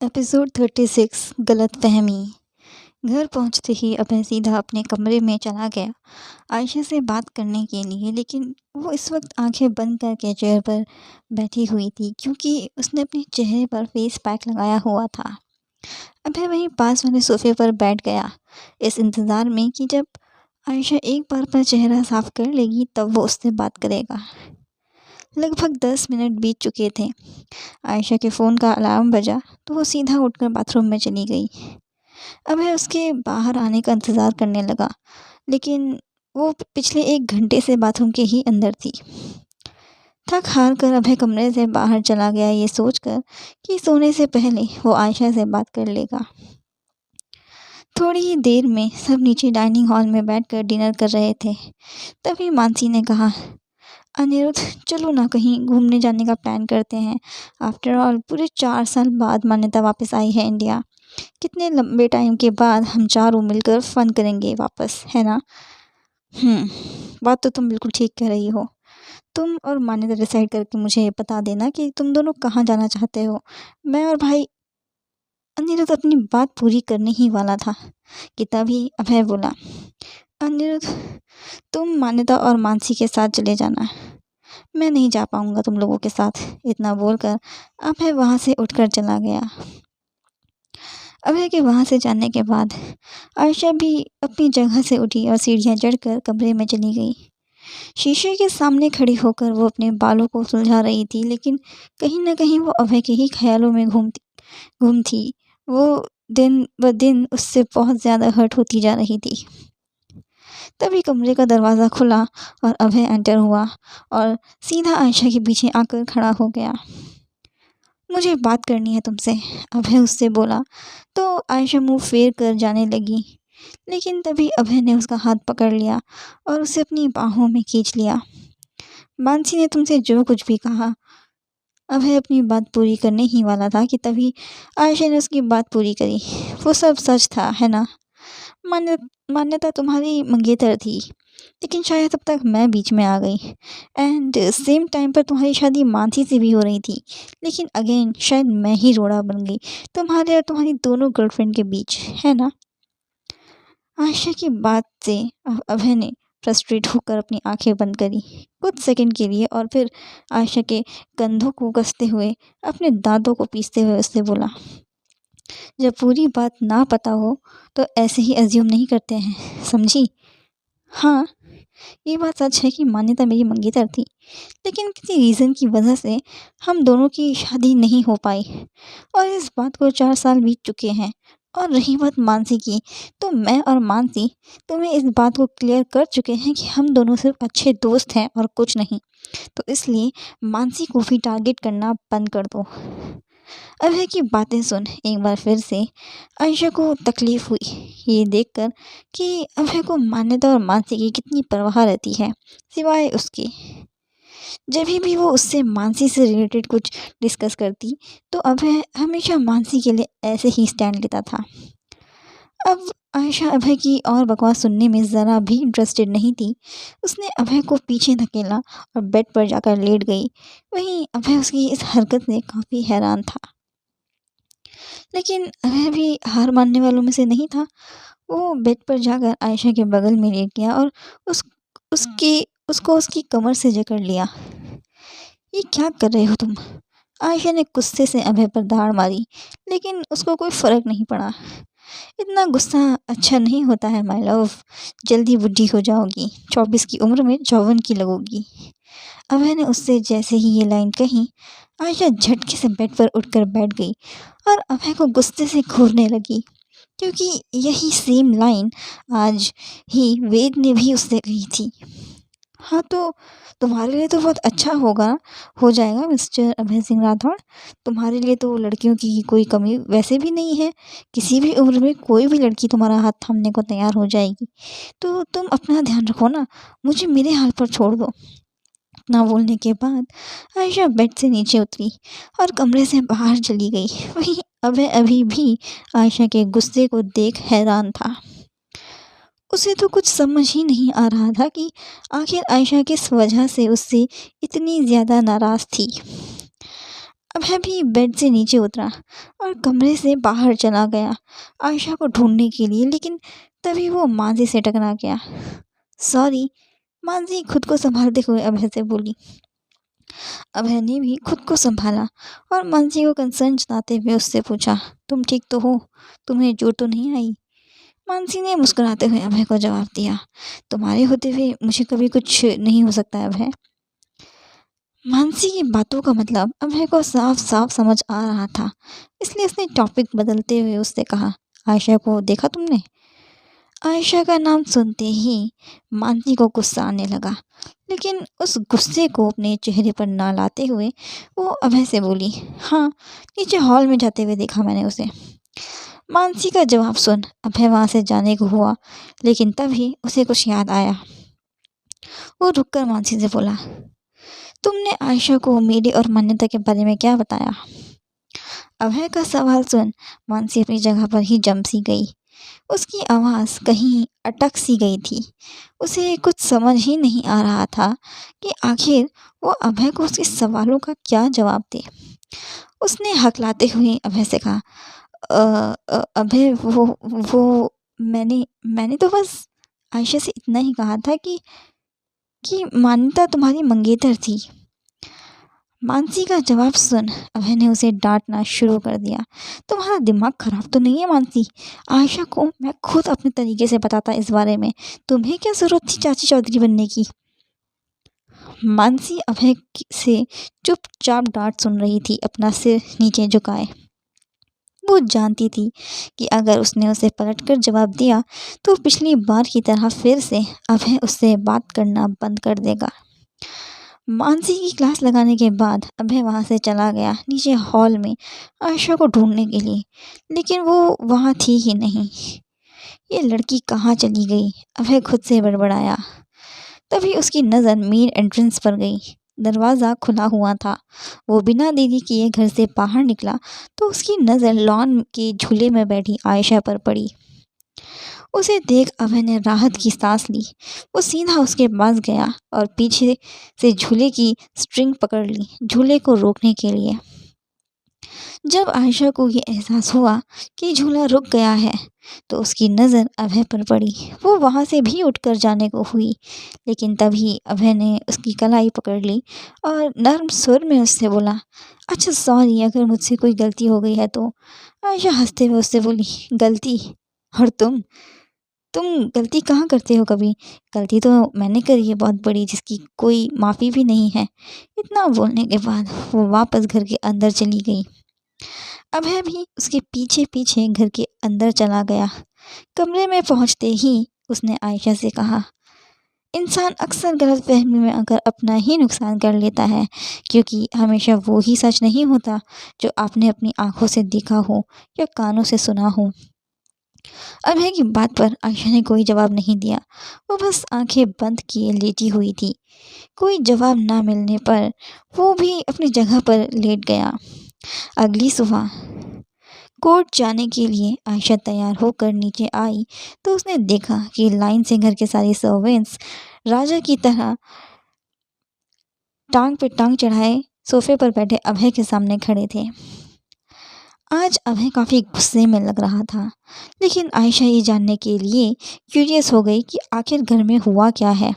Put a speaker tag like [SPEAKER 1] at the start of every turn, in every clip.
[SPEAKER 1] Episode 36 गलतफहमी। घर पहुंचते ही अभय सीधा अपने कमरे में चला गया आयशा से बात करने के लिए, लेकिन वो इस वक्त आंखें बंद करके चेयर पर बैठी हुई थी क्योंकि उसने अपने चेहरे पर फेस पैक लगाया हुआ था। अभय वहीं पास वाले सोफे पर बैठ गया, इस इंतज़ार में कि जब आयशा एक बार पर चेहरा साफ कर लेगी तब वो उससे बात करेगा। लगभग 10 मिनट बीत चुके थे। आयशा के फ़ोन का अलार्म बजा तो वो सीधा उठकर बाथरूम में चली गई। अभय उसके बाहर आने का इंतज़ार करने लगा, लेकिन वो पिछले 1 घंटे से बाथरूम के ही अंदर थी। थक हार कर अभय कमरे से बाहर चला गया, ये सोचकर कि सोने से पहले वो आयशा से बात कर लेगा। थोड़ी ही देर में सब नीचे डाइनिंग हॉल में बैठकर डिनर कर रहे थे। तभी मानसी ने कहा, अनिरुद्ध चलो ना कहीं घूमने जाने का प्लान करते हैं। आफ्टर ऑल पूरे 4 साल बाद मान्यता वापस आई है इंडिया। कितने लंबे टाइम के बाद हम चारों मिलकर फ़न करेंगे वापस, है ना? बात तो तुम बिल्कुल ठीक कह रही हो। तुम और मान्यता डिसाइड करके मुझे बता देना कि तुम दोनों कहाँ जाना चाहते हो। मैं और भाई। अनिरुद्ध अपनी बात पूरी करने ही वाला था कि तभी अभय बोला, अनिरुद्ध तुम मान्यता और मानसी के साथ चले जाना, मैं नहीं जा पाऊँगा तुम लोगों के साथ। इतना बोलकर अभय वहाँ से उठकर चला गया। अभय के वहाँ से जाने के बाद आयशा भी अपनी जगह से उठी और सीढ़ियाँ चढ़कर कमरे में चली गई। शीशे के सामने खड़ी होकर वो अपने बालों को सुलझा रही थी, लेकिन कहीं न कहीं वो अभय के ही ख्यालों में गुम थी। वो दिन ब दिन उससे बहुत ज़्यादा हर्ट होती जा रही थी। तभी कमरे का दरवाज़ा खुला और अभय एंटर हुआ और सीधा आयशा के पीछे आकर खड़ा हो गया। मुझे बात करनी है तुमसे, अभय उससे बोला तो आयशा मुंह फेर कर जाने लगी, लेकिन तभी अभय ने उसका हाथ पकड़ लिया और उसे अपनी बाहों में खींच लिया। मानसी ने तुमसे जो कुछ भी कहा, अभय अपनी बात पूरी करने ही वाला था कि तभी आयशा ने उसकी बात पूरी करी। वो सब सच था, है ना? मान्यता तुम्हारी मंगेतर थी, लेकिन शायद तब तक मैं बीच में आ गई। एंड सेम टाइम पर तुम्हारी शादी मानसी से भी हो रही थी, लेकिन अगेन शायद मैं ही रोड़ा बन गई तुम्हारे और तुम्हारी दोनों गर्लफ्रेंड के बीच, है ना? आयशा की बात से अभय ने फ्रस्ट्रेट होकर अपनी आंखें बंद करी कुछ सेकंड के लिए और फिर आयशा के कंधों को कसते हुए अपने दांतों को पीसते हुए उससे बोला, जब पूरी बात ना पता हो तो ऐसे ही एज्यूम नहीं करते हैं, समझी? हाँ, ये बात सच है कि मान्यता मेरी मंगेतर थी, लेकिन किसी रीज़न की वजह से हम दोनों की शादी नहीं हो पाई और इस बात को 4 साल बीत चुके हैं। और रही बात मानसी की, तो मैं और मानसी तुम्हें इस बात को क्लियर कर चुके हैं कि हम दोनों सिर्फ अच्छे दोस्त हैं और कुछ नहीं। तो इसलिए मानसी को भी टारगेट करना बंद कर दो। अभय की बातें सुन एक बार फिर से आयशा को तकलीफ़ हुई, ये देखकर कि अभय को मान्यता और मानसी की कितनी परवाह रहती है, सिवाय उसके। जब भी वो उससे मानसी से रिलेटेड कुछ डिस्कस करती तो अभय हमेशा मानसी के लिए ऐसे ही स्टैंड लेता था। अब आयशा अभय की और बकवास सुनने में ज़रा भी इंटरेस्टेड नहीं थी। उसने अभय को पीछे धकेला और बेड पर जाकर लेट गई। वहीं अभय उसकी इस हरकत से काफ़ी हैरान था, लेकिन अभय भी हार मानने वालों में से नहीं था। वो बेड पर जाकर आयशा के बगल में लेट गया और उस उसकी उसको उसकी कमर से जकड़ लिया। ये क्या कर रहे हो तुम? आयशा ने गुस्से से अभय पर दाड़ मारी, लेकिन उसको कोई फ़र्क नहीं पड़ा। इतना गुस्सा अच्छा नहीं होता है माय लव, जल्दी बुढ़ी हो जाओगी, 24 की उम्र में 54 की लगोगी। अभय ने उससे जैसे ही ये लाइन कही, आयशा झटके से बेड पर उठकर बैठ गई और अभय को गुस्से से घूरने लगी, क्योंकि यही सेम लाइन आज ही वेद ने भी उससे कही थी। हाँ, तो तुम्हारे लिए तो बहुत अच्छा हो जाएगा मिस्टर अभय सिंह राठौड़। तुम्हारे लिए तो लड़कियों की कोई कमी वैसे भी नहीं है। किसी भी उम्र में कोई भी लड़की तुम्हारा हाथ थामने को तैयार हो जाएगी। तो तुम अपना ध्यान रखो ना, मुझे मेरे हाल पर छोड़ दो। इतना बोलने के बाद आयशा बेड से नीचे उतरी और कमरे से बाहर चली गई। वहीं अभय अभी भी आयशा के गुस्से को देख हैरान था। उसे तो कुछ समझ ही नहीं आ रहा था कि आखिर आयशा किस वजह से उससे इतनी ज़्यादा नाराज़ थी। अभय भी बेड से नीचे उतरा और कमरे से बाहर चला गया आयशा को ढूंढने के लिए, लेकिन तभी वो मांझी से टकरा गया। सॉरी, मांझी खुद को संभालते हुए अभय से बोली। अभय ने भी खुद को संभाला और मांझी को कंसर्न जताते हुए उससे पूछा, तुम ठीक तो हो? तुम्हें चोट तो नहीं आई? मानसी ने मुस्कुराते हुए अभय को जवाब दिया, तुम्हारे होते हुए मुझे कभी कुछ नहीं हो सकता है अभय। मानसी की बातों का मतलब अभय को साफ साफ समझ आ रहा था, इसलिए उसने टॉपिक बदलते हुए उससे कहा, आयशा को देखा तुमने? आयशा का नाम सुनते ही मानसी को गुस्सा आने लगा, लेकिन उस गुस्से को अपने चेहरे पर ना लाते हुए वो अभय से बोली, हाँ, नीचे हॉल में जाते हुए देखा मैंने उसे। मानसी का जवाब सुन अभय वहाँ से जाने को हुआ, लेकिन तभी उसे कुछ याद आया। वो रुककर मानसी से बोला, तुमने आयशा को मेरी और मान्यता के बारे में क्या बताया? अभय का सवाल सुन मानसी अपनी जगह पर ही जम सी गई। उसकी आवाज़ कहीं अटक सी गई थी। उसे कुछ समझ ही नहीं आ रहा था कि आखिर वो अभय को उसके सवालों का क्या जवाब दे। उसने हकलाते हुए अभय से कहा, अभय वो मैंने तो बस आयशा से इतना ही कहा था कि मान्यता तुम्हारी मंगेतर थी। मानसी का जवाब सुन अभय ने उसे डांटना शुरू कर दिया, तुम्हारा दिमाग खराब तो नहीं है मानसी? आयशा को मैं खुद अपने तरीके से बताता इस बारे में, तुम्हें क्या ज़रूरत थी चाची चौधरी बनने की? मानसी अभय से चुपचाप डांट सुन रही थी, अपना सिर नीचे झुकाए। वो जानती थी कि अगर उसने उसे पलटकर जवाब दिया तो पिछली बार की तरह फिर से अभय उससे बात करना बंद कर देगा। मानसी की क्लास लगाने के बाद अभय वहाँ से चला गया नीचे हॉल में आयशा को ढूंढने के लिए, लेकिन वो वहाँ थी ही नहीं। ये लड़की कहाँ चली गई? अभय खुद से बड़बड़ाया। तभी उसकी नज़र मेन एंट्रेंस पर गई। दरवाज़ा खुला हुआ था। वो बिना देरी किए घर से बाहर निकला तो उसकी नज़र लॉन के झूले में बैठी आयशा पर पड़ी। उसे देख अभय ने राहत की सांस ली। वो सीधा उसके पास गया और पीछे से झूले की स्ट्रिंग पकड़ ली झूले को रोकने के लिए। जब आयशा को ये एहसास हुआ कि झूला रुक गया है तो उसकी नज़र अभय पर पड़ी। वो वहाँ से भी उठकर जाने को हुई, लेकिन तभी अभय ने उसकी कलाई पकड़ ली और नर्म स्वर में उससे बोला, अच्छा सॉरी, अगर मुझसे कोई गलती हो गई है तो। आयशा हंसते हुए उससे बोली, गलती? और तुम गलती कहाँ करते हो कभी? गलती तो मैंने करी है बहुत बड़ी, जिसकी कोई माफ़ी भी नहीं है। इतना बोलने के बाद वो वापस घर के अंदर चली गई। अभय भी उसके पीछे पीछे घर के अंदर चला गया। कमरे में पहुंचते ही उसने आयशा से कहा, इंसान अक्सर गलतफहमी में आकर अपना ही नुकसान कर लेता है, क्योंकि हमेशा वो ही सच नहीं होता जो आपने अपनी आंखों से देखा हो या कानों से सुना हो। अभय की बात पर आयशा ने कोई जवाब नहीं दिया। वो बस आंखें बंद किए लेटी हुई थी। कोई जवाब ना मिलने पर वो भी अपनी जगह पर लेट गया। अगली सुबह कोर्ट जाने के लिए आयशा तैयार होकर नीचे आई तो उसने देखा कि लाइन से घर के सारे सर्वेंट्स राजा की तरह टांग पे टांग चढ़ाए सोफे पर बैठे अभय के सामने खड़े थे। आज अभय काफ़ी गुस्से में लग रहा था, लेकिन आयशा ये जानने के लिए क्यूरियस हो गई कि आखिर घर में हुआ क्या है।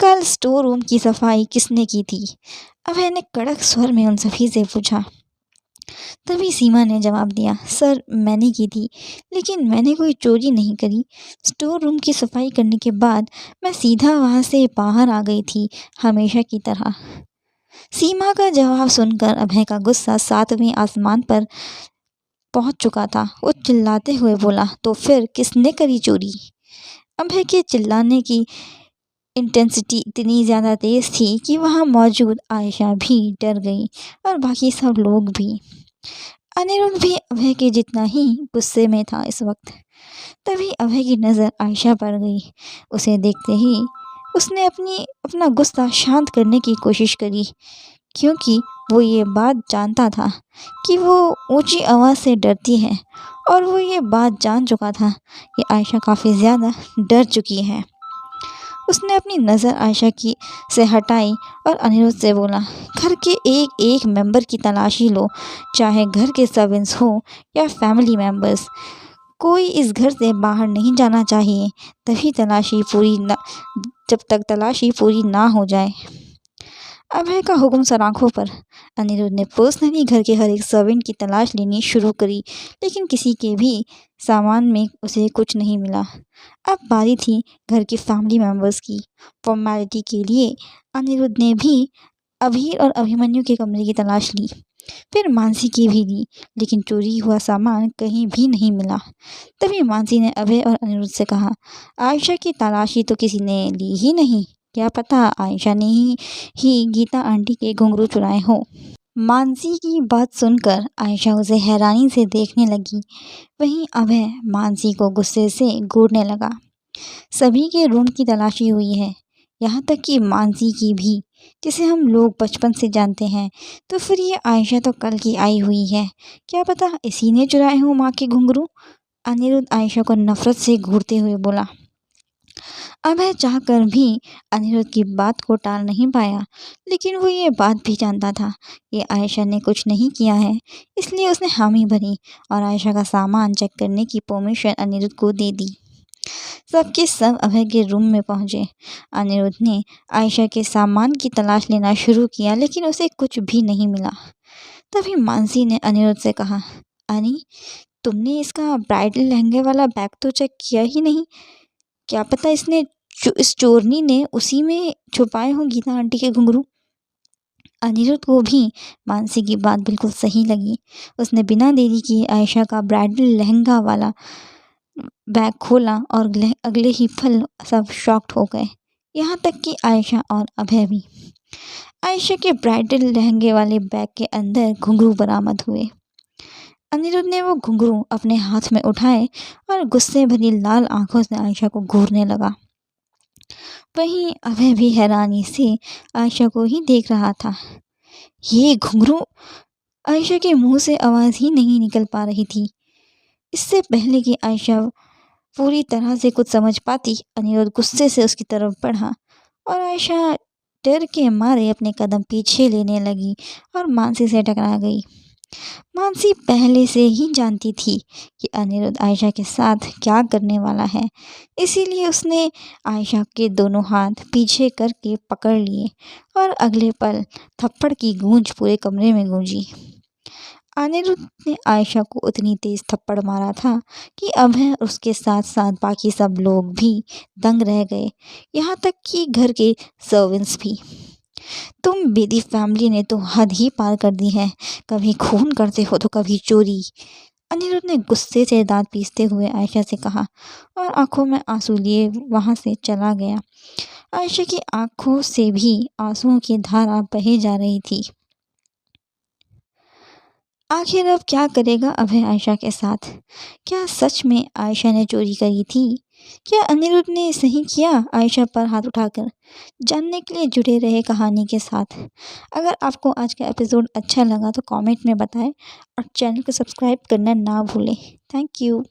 [SPEAKER 1] कल स्टोर रूम की सफाई किसने की थी? अभय ने कड़क स्वर में उन सभी से पूछा। तभी सीमा ने जवाब दिया, सर मैंने की थी, लेकिन मैंने कोई चोरी नहीं करी। स्टोर रूम की सफाई करने के बाद मैं सीधा वहाँ से बाहर आ गई थी, हमेशा की तरह। सीमा का जवाब सुनकर अभय का गुस्सा 7वें आसमान पर पहुँच चुका था। वो चिल्लाते हुए बोला, तो फिर किसने करी चोरी? अभय के चिल्लाने की इंटेंसिटी इतनी ज़्यादा तेज़ थी कि वहाँ मौजूद आयशा भी डर गई और बाकी सब लोग भी। अनिरुद्ध भी अभय के जितना ही गुस्से में था इस वक्त। तभी अभय की नज़र आयशा पर गई। उसे देखते ही उसने अपना गुस्सा शांत करने की कोशिश करी, क्योंकि वो ये बात जानता था कि वो ऊंची आवाज़ से डरती है और वो ये बात जान चुका था कि आयशा काफ़ी ज़्यादा डर चुकी है। उसने अपनी नज़र आयशा की से हटाई और अनिरुद्ध से बोला, घर के एक एक मेंबर की तलाशी लो, चाहे घर के सर्वेंट्स हो या फैमिली मेंबर्स। कोई इस घर से बाहर नहीं जाना चाहिए जब तक तलाशी पूरी ना हो जाए। अभय का हुक्म सराखों पर। अनिरुद्ध ने पर्सनली घर के हर एक सर्वेंट की तलाश लेनी शुरू करी, लेकिन किसी के भी सामान में उसे कुछ नहीं मिला। अब बारी थी घर के फैमिली मेंबर्स की। फॉर्मेलिटी के लिए अनिरुद्ध ने भी अभीर और अभिमन्यु के कमरे की तलाश ली, फिर मानसी की भी ली, लेकिन चोरी हुआ सामान कहीं भी नहीं मिला। तभी मानसी ने अभय और अनिरुद्ध से कहा, आयशा की तलाशी तो किसी ने ली ही नहीं, क्या पता आयशा ने ही गीता आंटी के घुंघरू चुराए हो। मानसी की बात सुनकर आयशा उसे हैरानी से देखने लगी। वहीं अभय मानसी को गुस्से से घूरने लगा। सभी के रूम की तलाशी हुई है, यहाँ तक कि मानसी की भी, जिसे हम लोग बचपन से जानते हैं। तो फिर ये आयशा तो कल की आई हुई है, क्या पता इसी ने चुराए हों माँ के घुंघरू। अनिरुद्ध आयशा को नफरत से घूरते हुए बोला। अभय चाहकर भी अनिरुद्ध की बात को टाल नहीं पाया, लेकिन वो ये बात भी जानता था कि आयशा ने कुछ नहीं किया है, इसलिए उसने हामी भरी और आयशा का सामान चेक करने की परमिशन अनिरुद्ध को दे दी। सबके सब अभय के रूम में पहुंचे। अनिरुद्ध ने आयशा के सामान की तलाश लेना शुरू किया, लेकिन उसे कुछ भी नहीं मिला। तभी मानसी ने अनिरुद्ध से कहा, अनी, तुमने इसका ब्राइडल लहंगे वाला बैग तो चेक किया ही नहीं, क्या पता इस चोरनी ने उसी में छुपाए हों गीता आंटी के घुंघरू। अनिरुद्ध को भी मानसी की बात बिल्कुल सही लगी। उसने बिना देरी किए आयशा का ब्राइडल लहंगा वाला बैग खोला और अगले ही पल सब शॉक्ड हो गए, यहाँ तक कि आयशा और अभय भी। आयशा के ब्राइडल लहंगे वाले बैग के अंदर घुंघरू बरामद हुए। अनिरुद्ध ने वो घुंघरू अपने हाथ में उठाए और गुस्से भरी लाल आंखों से आयशा को घूरने लगा। वहीं अभय भी हैरानी से आयशा को ही देख रहा था। ये घुंघरू! आयशा के मुंह से आवाज़ ही नहीं निकल पा रही थी। इससे पहले कि आयशा पूरी तरह से कुछ समझ पाती, अनिरुद्ध गुस्से से उसकी तरफ बढ़ा और आयशा डर के मारे अपने कदम पीछे लेने लगी और मानसी से टकरा गई। मानसी पहले से ही जानती थी कि अनिरुद्ध आयशा के साथ क्या करने वाला है, इसीलिए उसने आयशा के दोनों हाथ पीछे करके पकड़ लिए और अगले पल थप्पड़ की गूंज पूरे कमरे में गूंजी। अनिरुद्ध ने आयशा को उतनी तेज थप्पड़ मारा था कि अभय और उसके साथ साथ बाकी सब लोग भी दंग रह गए, यहाँ तक कि घर के सर्वेंट्स भी। तुम बेदी फैमिली ने तो हद ही पार कर दी है, कभी खून करते हो तो कभी चोरी। अनिरुद्ध ने गुस्से से दांत पीसते हुए आयशा से कहा और आंखों में आंसू लिए वहां से चला गया। आयशा की आंखों से भी आंसुओं की धारा बहे जा रही थी। आखिर अब क्या करेगा अभय आयशा के साथ? क्या सच में आयशा ने चोरी करी थी? क्या अनिरुद्ध ने सही किया आयशा पर हाथ उठाकर? जानने के लिए जुड़े रहे कहानी के साथ। अगर आपको आज का एपिसोड अच्छा लगा तो कमेंट में बताएं और चैनल को सब्सक्राइब करना ना भूलें। Thank you.